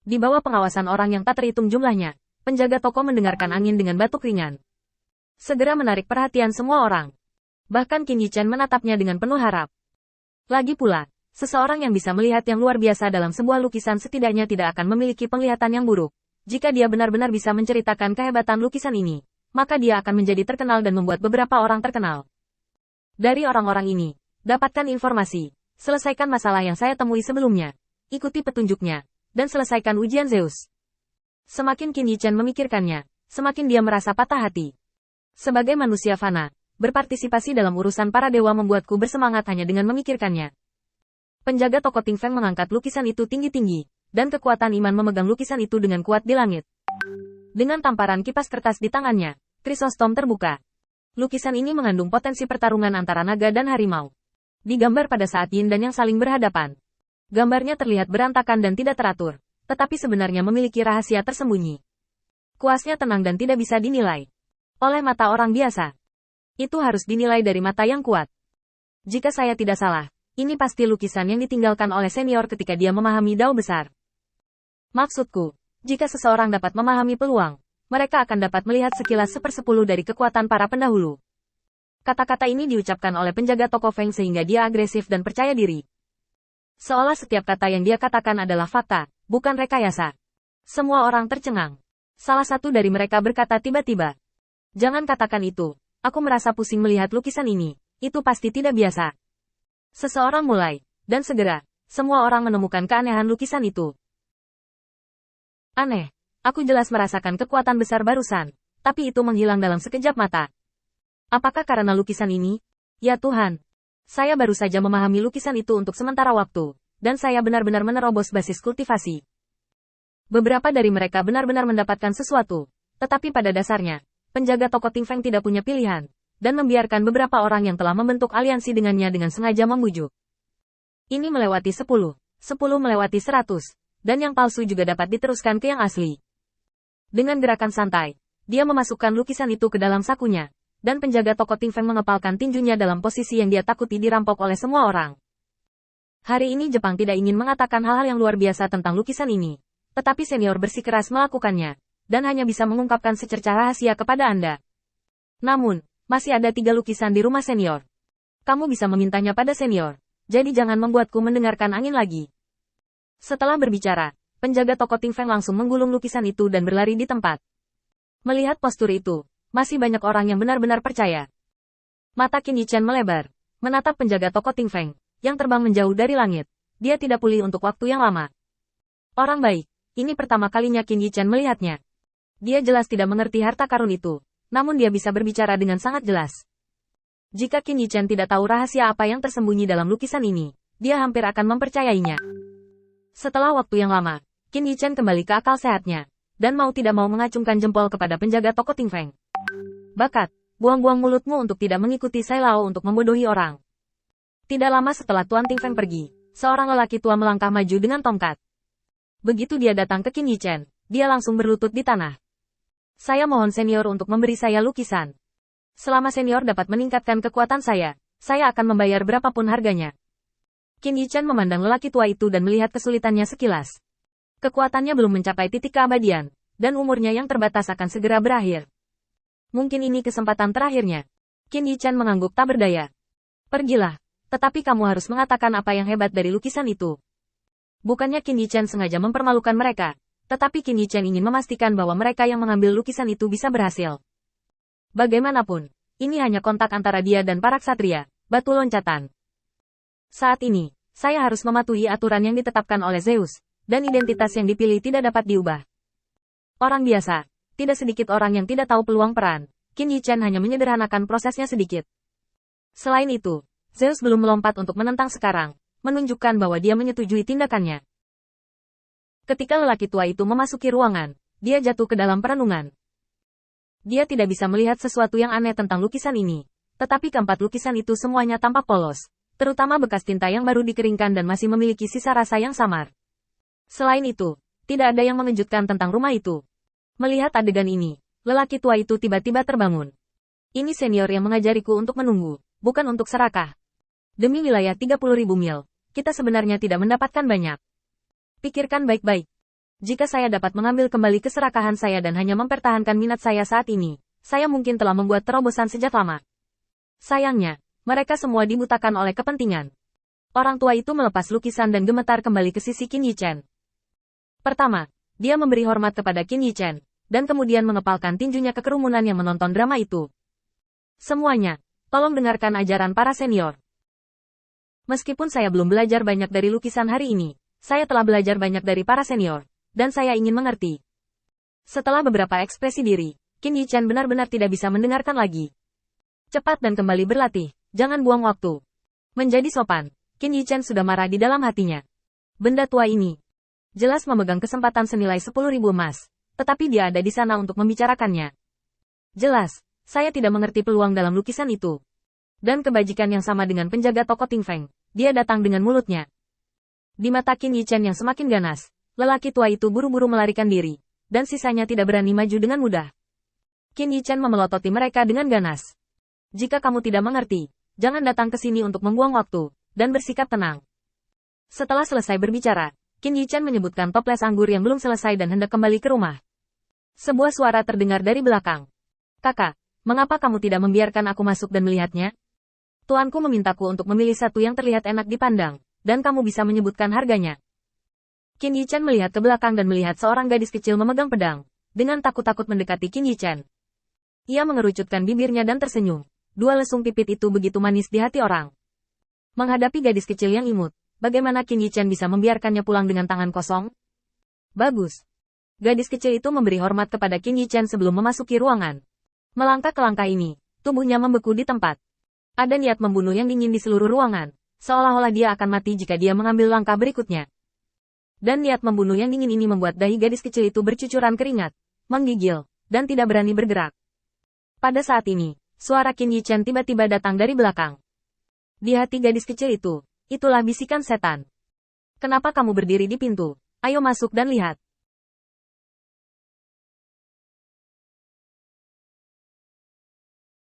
Di bawah pengawasan orang yang tak terhitung jumlahnya, penjaga toko mendengarkan angin dengan batuk ringan. Segera menarik perhatian semua orang. Bahkan Qin Yichen menatapnya dengan penuh harap. Lagi pula, seseorang yang bisa melihat yang luar biasa dalam sebuah lukisan setidaknya tidak akan memiliki penglihatan yang buruk. Jika dia benar-benar bisa menceritakan kehebatan lukisan ini, maka dia akan menjadi terkenal dan membuat beberapa orang terkenal. Dari orang-orang ini, dapatkan informasi, selesaikan masalah yang saya temui sebelumnya, ikuti petunjuknya, dan selesaikan ujian Zeus. Semakin Qin Yichen memikirkannya, semakin dia merasa patah hati. Sebagai manusia fana, berpartisipasi dalam urusan para dewa membuatku bersemangat hanya dengan memikirkannya. Penjaga toko Ting Feng mengangkat lukisan itu tinggi-tinggi, dan kekuatan iman memegang lukisan itu dengan kuat di langit. Dengan tamparan kipas kertas di tangannya, Krisostom terbuka. Lukisan ini mengandung potensi pertarungan antara naga dan harimau. Digambar pada saat yin dan yang saling berhadapan. Gambarnya terlihat berantakan dan tidak teratur, tetapi sebenarnya memiliki rahasia tersembunyi. Kuasnya tenang dan tidak bisa dinilai oleh mata orang biasa. Itu harus dinilai dari mata yang kuat. Jika saya tidak salah, ini pasti lukisan yang ditinggalkan oleh senior ketika dia memahami dao besar. Maksudku, jika seseorang dapat memahami peluang, mereka akan dapat melihat sekilas 1/10 dari kekuatan para pendahulu. Kata-kata ini diucapkan oleh penjaga toko Feng sehingga dia agresif dan percaya diri. Seolah setiap kata yang dia katakan adalah fakta, bukan rekayasa. Semua orang tercengang. Salah satu dari mereka berkata tiba-tiba, "Jangan katakan itu, aku merasa pusing melihat lukisan ini, itu pasti tidak biasa." Seseorang mulai, dan segera, semua orang menemukan keanehan lukisan itu. Aneh, aku jelas merasakan kekuatan besar barusan, tapi itu menghilang dalam sekejap mata. Apakah karena lukisan ini? Ya Tuhan, saya baru saja memahami lukisan itu untuk sementara waktu, dan saya benar-benar menerobos basis kultivasi. Beberapa dari mereka benar-benar mendapatkan sesuatu, tetapi pada dasarnya, penjaga toko Ting Feng tidak punya pilihan, dan membiarkan beberapa orang yang telah membentuk aliansi dengannya dengan sengaja membujuk. Ini melewati 10 melewati 100, dan yang palsu juga dapat diteruskan ke yang asli. Dengan gerakan santai, dia memasukkan lukisan itu ke dalam sakunya, dan penjaga toko Ting Feng mengepalkan tinjunya dalam posisi yang dia takuti dirampok oleh semua orang. Hari ini Jepang tidak ingin mengatakan hal-hal yang luar biasa tentang lukisan ini, tetapi senior bersikeras melakukannya, dan hanya bisa mengungkapkan secercah rahasia kepada Anda. Namun, masih ada 3 lukisan di rumah senior. Kamu bisa memintanya pada senior, jadi jangan membuatku mendengarkan angin lagi. Setelah berbicara, penjaga toko Ting Feng langsung menggulung lukisan itu dan berlari di tempat. Melihat postur itu, masih banyak orang yang benar-benar percaya. Mata Qin Yichen melebar, menatap penjaga toko Ting Feng, yang terbang menjauh dari langit. Dia tidak pulih untuk waktu yang lama. Orang baik, ini pertama kalinya Qin Yichen melihatnya. Dia jelas tidak mengerti harta karun itu, namun dia bisa berbicara dengan sangat jelas. Jika Qin Yichen tidak tahu rahasia apa yang tersembunyi dalam lukisan ini, dia hampir akan mempercayainya. Setelah waktu yang lama, Qin Yichen kembali ke akal sehatnya, dan mau tidak mau mengacungkan jempol kepada penjaga toko Ting Feng. Bakat, buang-buang mulutmu untuk tidak mengikuti Sai Lao untuk membodohi orang. Tidak lama setelah Tuan Ting Feng pergi, seorang lelaki tua melangkah maju dengan tongkat. Begitu dia datang ke Qin Yichen, dia langsung berlutut di tanah. Saya mohon senior untuk memberi saya lukisan. Selama senior dapat meningkatkan kekuatan saya akan membayar berapapun harganya. Qin Yichen memandang lelaki tua itu dan melihat kesulitannya sekilas. Kekuatannya belum mencapai titik keabadian, dan umurnya yang terbatas akan segera berakhir. Mungkin ini kesempatan terakhirnya. Qin Yichen mengangguk tak berdaya. Pergilah, tetapi kamu harus mengatakan apa yang hebat dari lukisan itu. Bukannya Qin Yichen sengaja mempermalukan mereka, tetapi Qin Yichen ingin memastikan bahwa mereka yang mengambil lukisan itu bisa berhasil. Bagaimanapun, ini hanya kontak antara dia dan para ksatria, batu loncatan. Saat ini, saya harus mematuhi aturan yang ditetapkan oleh Zeus, dan identitas yang dipilih tidak dapat diubah. Orang biasa, tidak sedikit orang yang tidak tahu peluang peran, Qin Yichen hanya menyederhanakan prosesnya sedikit. Selain itu, Zeus belum melompat untuk menentang sekarang, menunjukkan bahwa dia menyetujui tindakannya. Ketika lelaki tua itu memasuki ruangan, dia jatuh ke dalam perenungan. Dia tidak bisa melihat sesuatu yang aneh tentang lukisan ini, tetapi keempat lukisan itu semuanya tampak polos, terutama bekas tinta yang baru dikeringkan dan masih memiliki sisa rasa yang samar. Selain itu, tidak ada yang mengejutkan tentang rumah itu. Melihat adegan ini, lelaki tua itu tiba-tiba terbangun. Ini senior yang mengajariku untuk menunggu, bukan untuk serakah. Demi wilayah 30.000 mil, kita sebenarnya tidak mendapatkan banyak. Pikirkan baik-baik. Jika saya dapat mengambil kembali keserakahan saya dan hanya mempertahankan minat saya saat ini, saya mungkin telah membuat terobosan sejak lama. Sayangnya, mereka semua dibutakan oleh kepentingan. Orang tua itu melepas lukisan dan gemetar kembali ke sisi Qin Yichen. Pertama, dia memberi hormat kepada Qin Yichen, dan kemudian mengepalkan tinjunya ke kerumunan yang menonton drama itu. Semuanya, tolong dengarkan ajaran para senior. Meskipun saya belum belajar banyak dari lukisan hari ini, saya telah belajar banyak dari para senior. Dan saya ingin mengerti. Setelah beberapa ekspresi diri, Qin Yichen benar-benar tidak bisa mendengarkan lagi. Cepat dan kembali berlatih, jangan buang waktu. Menjadi sopan, Qin Yichen sudah marah di dalam hatinya. Benda tua ini jelas memegang kesempatan senilai 10.000 emas, tetapi dia ada di sana untuk membicarakannya. Jelas, saya tidak mengerti peluang dalam lukisan itu. Dan kebajikan yang sama dengan penjaga toko Ting Feng, dia datang dengan mulutnya. Di mata Qin Yichen yang semakin ganas, lelaki tua itu buru-buru melarikan diri, dan sisanya tidak berani maju dengan mudah. Qin Yichen memelototi mereka dengan ganas. Jika kamu tidak mengerti, jangan datang ke sini untuk membuang waktu, dan bersikap tenang. Setelah selesai berbicara, Qin Yichen menyebutkan toples anggur yang belum selesai dan hendak kembali ke rumah. Sebuah suara terdengar dari belakang. Kakak, mengapa kamu tidak membiarkan aku masuk dan melihatnya? Tuanku memintaku untuk memilih satu yang terlihat enak dipandang, dan kamu bisa menyebutkan harganya. Qin Yichen melihat ke belakang dan melihat seorang gadis kecil memegang pedang, dengan takut-takut mendekati Qin Yichen. Ia mengerucutkan bibirnya dan tersenyum. Dua lesung pipit itu begitu manis di hati orang. Menghadapi gadis kecil yang imut, bagaimana Qin Yichen bisa membiarkannya pulang dengan tangan kosong? Bagus. Gadis kecil itu memberi hormat kepada Qin Yichen sebelum memasuki ruangan. Melangkah ke langkah ini, tubuhnya membeku di tempat. Ada niat membunuh yang dingin di seluruh ruangan, seolah-olah dia akan mati jika dia mengambil langkah berikutnya. Dan niat membunuh yang dingin ini membuat dahi gadis kecil itu bercucuran keringat, menggigil, dan tidak berani bergerak. Pada saat ini, suara Qin Yichen tiba-tiba datang dari belakang. Di hati gadis kecil itu, itulah bisikan setan. Kenapa kamu berdiri di pintu? Ayo masuk dan lihat.